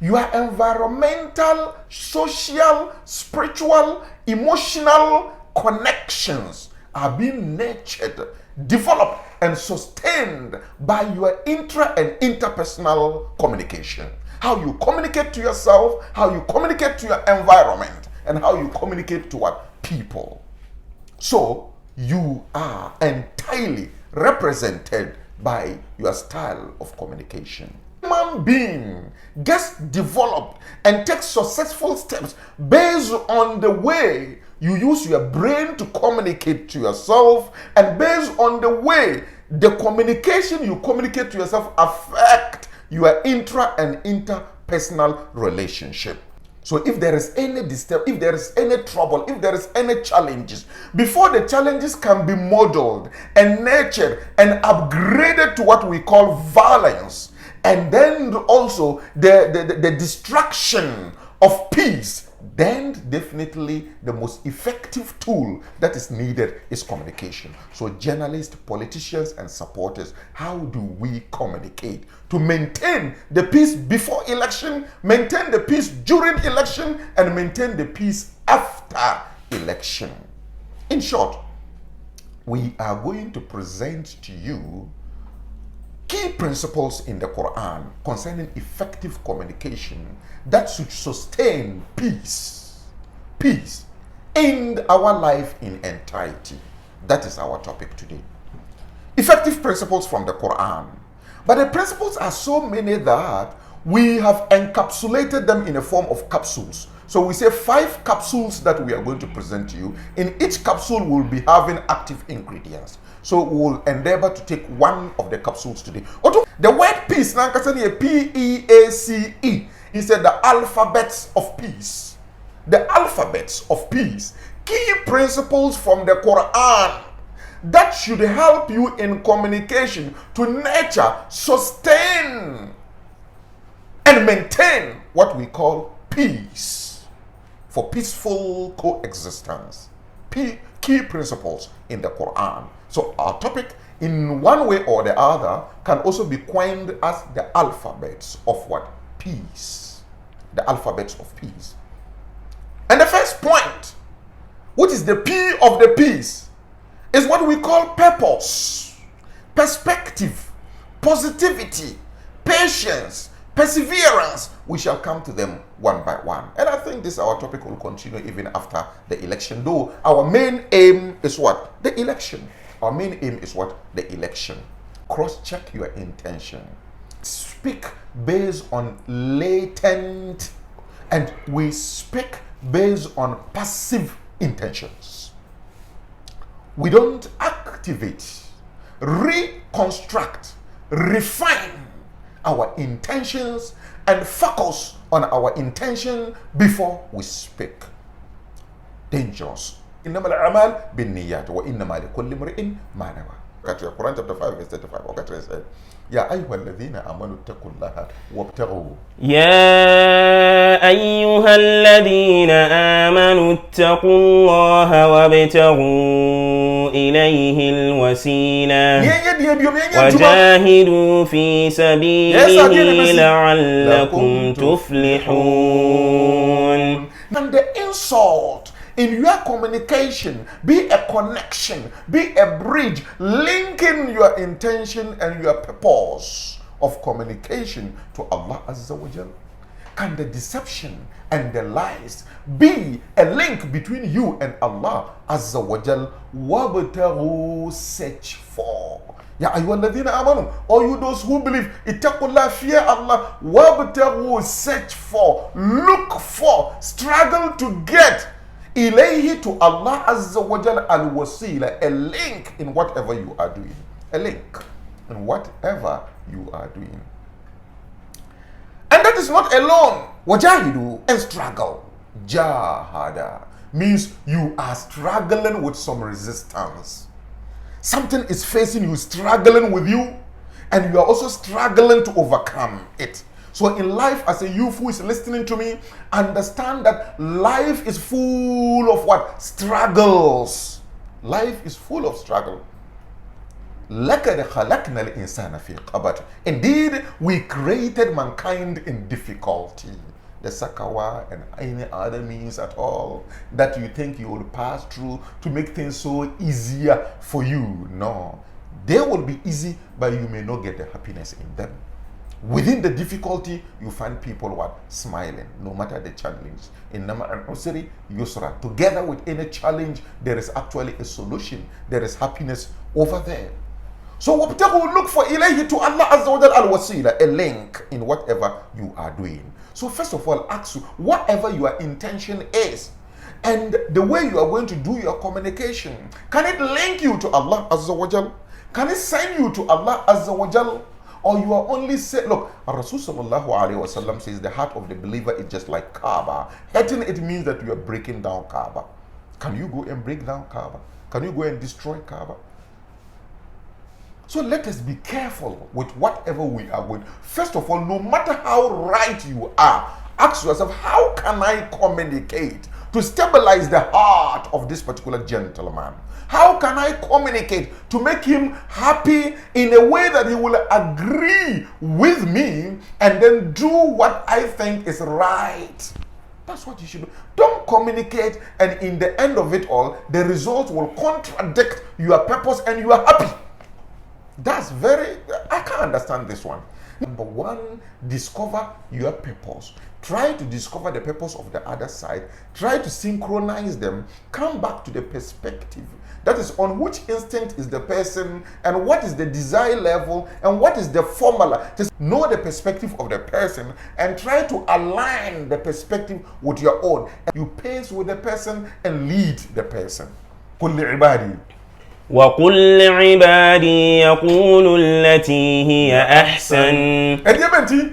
Your environmental, social, spiritual, emotional connections are being nurtured, developed, and sustained by your intra and interpersonal communication. How you communicate to yourself, how you communicate to your environment, and how you communicate to what? People. So you are entirely represented by your style of communication. Human being gets developed and takes successful steps based on the way you use your brain to communicate to yourself, and based on the way the communication you communicate to yourself affect your intra and interpersonal relationship. So if there is any disturb, if there is any trouble, if there is any challenges, before the challenges can be modeled and nurtured and upgraded to what we call violence, and then also the destruction of peace, then definitely the most effective tool that is needed is communication. So journalists, politicians, and supporters, how do we communicate to maintain the peace before election, maintain the peace during election, and maintain the peace after election? In short, we are going to present to you key principles in the Quran concerning effective communication that should sustain peace in our life in entirety. That is our topic today. Effective principles from the Quran. But the principles are so many that we have encapsulated them in a form of capsules. So we say 5 capsules that we are going to present to you. In each capsule, we'll be having active ingredients. So we'll endeavor to take one of the capsules today. The word peace, P-E-A-C-E, he said the alphabets of peace. The alphabets of peace. Key principles from the Quran that should help you in communication to nurture, sustain, and maintain what we call peace for peaceful coexistence. Key principles in the Quran. So our topic, in one way or the other, can also be coined as the alphabets of what? Peace. The alphabets of peace. And the first point, which is the P of the peace, is what we call purpose, perspective, positivity, patience, perseverance. We shall come to them one by one. And I think this our topic will continue even after the election, though our main aim is what? The election. Our main aim is what? The election. Cross-check your intention. Speak based on latent, and we speak based on passive intentions. We don't activate, reconstruct, refine our intentions and focus on our intention before we speak. Dangerous. إنما الأعمال بالنيات وإنما لكل امرئ ما نوى. Quran chapter 5 verse 35. Okay, said, يا أيها الذين آمنوا اتقوا الله وابتغوا. يا أيها الذين آمنوا اتقوا الله وابتغوا إليه الوسيلة وجاهدوا في سبيله لعلكم تفلحون. And the insult in your communication be a connection, be a bridge linking your intention and your purpose of communication to Allah Azza wa Jal. Can the deception and the lies be a link between you and Allah Azza wa Jal? Wabtaghu, search for. Ya ayyuhalladhina amanu, all you those who believe, ittaqullah, fear Allah, wabtaghu, search for, look for, struggle to get ilayhi, to Allah Azza wa Jal, al-wasila, a link in whatever you are doing. A link in whatever you are doing. And that is not alone. Wajahidu, and struggle. Jahada means you are struggling with some resistance. Something is facing you, struggling with you, and you are also struggling to overcome it. So in life, as a youth who is listening to me, understand that life is full of what? Struggles. Life is full of struggle. لَقَدْ خَلَقْنَا الْإِنسَانَ فِي قَبَدٍ. Indeed, we created mankind in difficulty. The sakawa and any other means at all that you think you will pass through to make things so easier for you. No. They will be easy, but you may not get the happiness in them. Within the difficulty, you find people what? Smiling, no matter the challenge. In Nama and Usri, Yusra. Together with any challenge, there is actually a solution. There is happiness over there. So look for ilayhi to Allah Azza wa Jal al-wasila, a link in whatever you are doing. So first of all, ask you, whatever your intention is, and the way you are going to do your communication, can it link you to Allah Azza wa Jal? Can it send you to Allah Azza wa Jal? Or you are only saying, look, Rasul sallallahu alayhi wa sallam says the heart of the believer is just like Kaaba. Hating it means that you are breaking down Kaaba. Can you go and break down Kaaba? Can you go and destroy Kaaba? So let us be careful with whatever we are going. First of all, no matter how right you are, ask yourself, how can I communicate to stabilize the heart of this particular gentleman? How can I communicate to make him happy in a way that he will agree with me and then do what I think is right? That's what you should do. Don't communicate and in the end of it all, the result will contradict your purpose and you are happy. That's I can't understand this one. Number one, discover your purpose. Try to discover the purpose of the other side. Try to synchronize them. Come back to the perspective. That is on which instinct is the person and what is the desire level and what is the formula. Just know the perspective of the person and try to align the perspective with your own. You pace with the person and lead the person. وَقُلْ لِعِبَادِي يَقُولُوا الَّتِي هِيَ أَحْسَنُ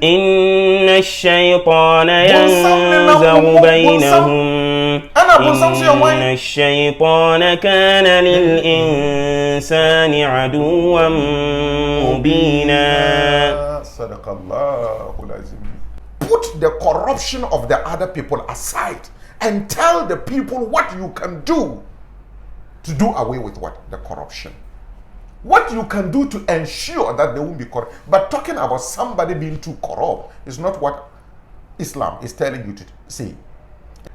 إِنَّ الشَّيْطَانَ يَنزَغُ بَيْنَهُمْ إِنَّ الشَّيْطَانَ كَانَ لِلْإِنسَانِ عَدُوًّا مُبِينًا. Put the corruption of the other people aside and tell the people what you can do to do away with what? The corruption. What you can do to ensure that they won't be corrupt. But talking about somebody being too corrupt is not what Islam is telling you to say.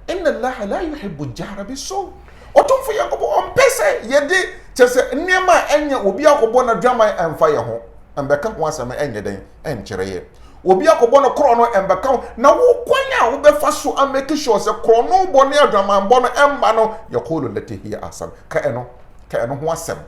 Inna Allah la yuhibbu jahra bisu. Otumfo yakobo ompese yede chese niema enye obi akobo na drama emfa ye ho. Embeka ho asema enye den enkyere ye. Obi akobo no kro no embeka na wo kwanya wo befa so amake sure se kro no bo ne adwama bo no emba no yakulu lati hiya asam ka eno ho asem.